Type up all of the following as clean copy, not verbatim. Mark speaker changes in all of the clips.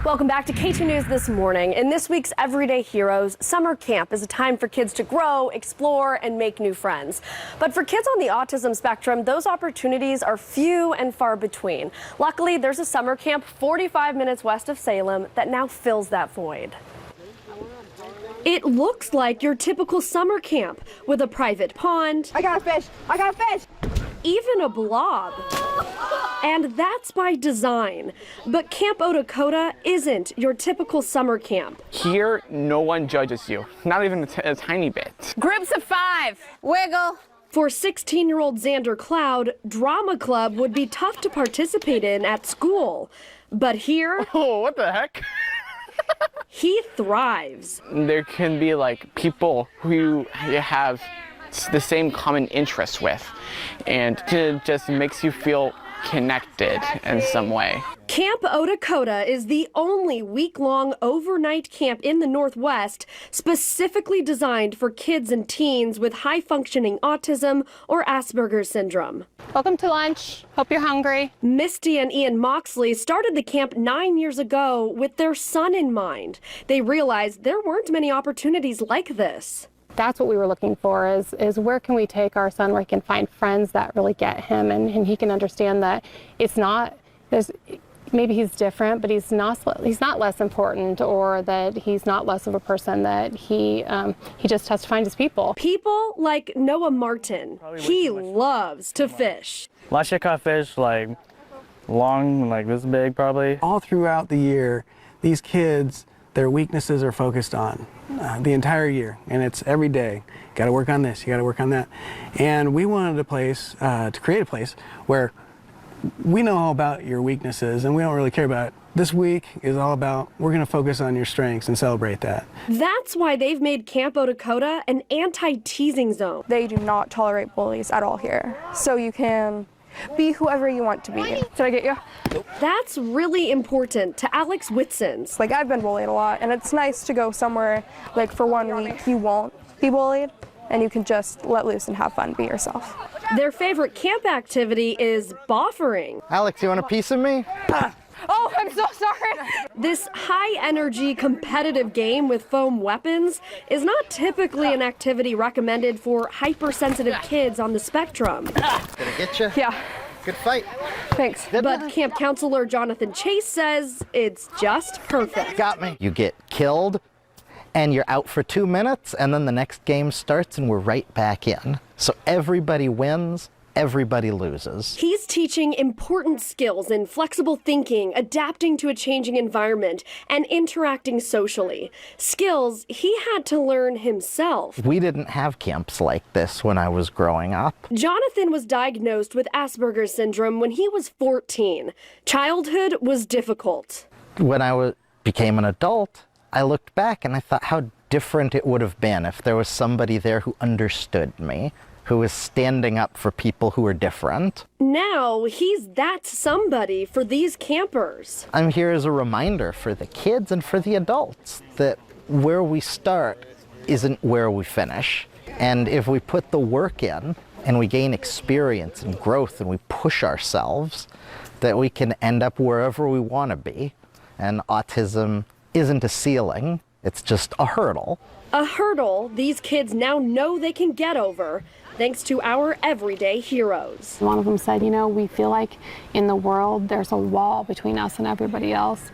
Speaker 1: Welcome back to K2 News This Morning. In this week's Everyday Heroes, summer camp is a time for kids to grow, explore, and make new friends. But for kids on the autism spectrum, those opportunities are few and far between. Luckily, there's a summer camp 45 minutes west of Salem that now fills that void. It looks like your typical summer camp with a private pond.
Speaker 2: I got a fish! I got a fish!
Speaker 1: Even a blob. And that's by design. But Camp Odakoda isn't your typical summer camp.
Speaker 3: Here, no one judges you, not even a tiny bit.
Speaker 2: Groups of 5. Wiggle.
Speaker 1: For 16-year-old Xander Cloud, drama club would be tough to participate in at school. But here,
Speaker 3: Oh, what the heck?
Speaker 1: he thrives.
Speaker 3: There can be like people who you have the same common interests with, and it just makes you feel connected in some way.
Speaker 1: Camp Odakoda is the only week-long overnight camp in the Northwest specifically designed for kids and teens with high-functioning autism or Asperger's syndrome.
Speaker 2: Welcome to lunch. Hope you're hungry.
Speaker 1: Misty and Ian Moxley started the camp 9 years ago with their son in mind. They realized there weren't many opportunities like this.
Speaker 4: That's what we were looking for, is where can we take our son where he can find friends that really get him, and he can understand that it's not, maybe he's different, but he's not less important, or that he's not less of a person, that he just has to find his people.
Speaker 1: People like Noah Martin. He loves to fish.
Speaker 5: Last year I caught fish like long, like this big probably.
Speaker 6: All throughout the year, these kids, their weaknesses are focused on the entire year, and it's every day. You got to work on this, you got to work on that. And we wanted a place, to create a place where we know all about your weaknesses and we don't really care about it. This week is all about, we're going to focus on your strengths and celebrate that.
Speaker 1: That's why they've made Camp Odakoda an anti-teasing zone.
Speaker 7: They do not tolerate bullies at all here. So you can be whoever you want to be. Did I get you?
Speaker 1: That's really important to Alex Whitson's.
Speaker 7: Like, I've been bullied a lot, and it's nice to go somewhere, like, for 1 week you won't be bullied, and you can just let loose and have fun, be yourself.
Speaker 1: Their favorite camp activity is boffering.
Speaker 8: Alex, you want a piece of me?
Speaker 7: Oh, I'm so sorry.
Speaker 1: This high-energy competitive game with foam weapons is not typically an activity recommended for hypersensitive kids on the spectrum.
Speaker 8: Did I get you?
Speaker 7: Yeah.
Speaker 8: Good fight.
Speaker 7: Thanks.
Speaker 1: But camp counselor Jonathan Chase says it's just perfect.
Speaker 8: Got me. You get killed, and you're out for 2 minutes, and then the next game starts, and we're right back in. So everybody wins. Everybody loses.
Speaker 1: He's teaching important skills in flexible thinking, adapting to a changing environment, and interacting socially. Skills he had to learn himself.
Speaker 8: We didn't have camps like this when I was growing up.
Speaker 1: Jonathan was diagnosed with Asperger's syndrome when he was 14. Childhood was difficult.
Speaker 8: When I became an adult, I looked back and I thought how different it would have been if there was somebody there who understood me, who was standing up for people who are different.
Speaker 1: Now he's that somebody for these campers.
Speaker 8: I'm here as a reminder for the kids and for the adults that where we start isn't where we finish. And if we put the work in and we gain experience and growth and we push ourselves, that we can end up wherever we want to be. And autism isn't a ceiling, it's just a hurdle.
Speaker 1: A hurdle these kids now know they can get over, thanks to our everyday heroes.
Speaker 4: One of them said, you know, we feel like in the world there's a wall between us and everybody else.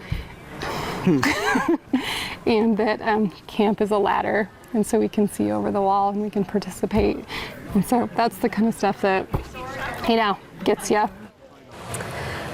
Speaker 4: And that camp is a ladder, and so we can see over the wall and we can participate. And so that's the kind of stuff that, you know, gets you.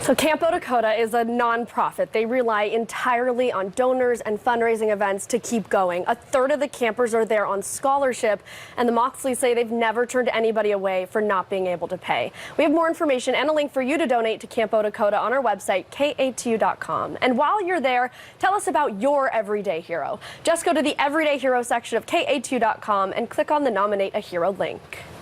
Speaker 1: So Camp Odakoda is a nonprofit. They rely entirely on donors and fundraising events to keep going. A third of the campers are there on scholarship, and the Moxleys say they've never turned anybody away for not being able to pay. We have more information and a link for you to donate to Camp Odakoda on our website, ka2.com. And while you're there, tell us about your everyday hero. Just go to the Everyday Hero section of ka2.com and click on the Nominate a Hero link.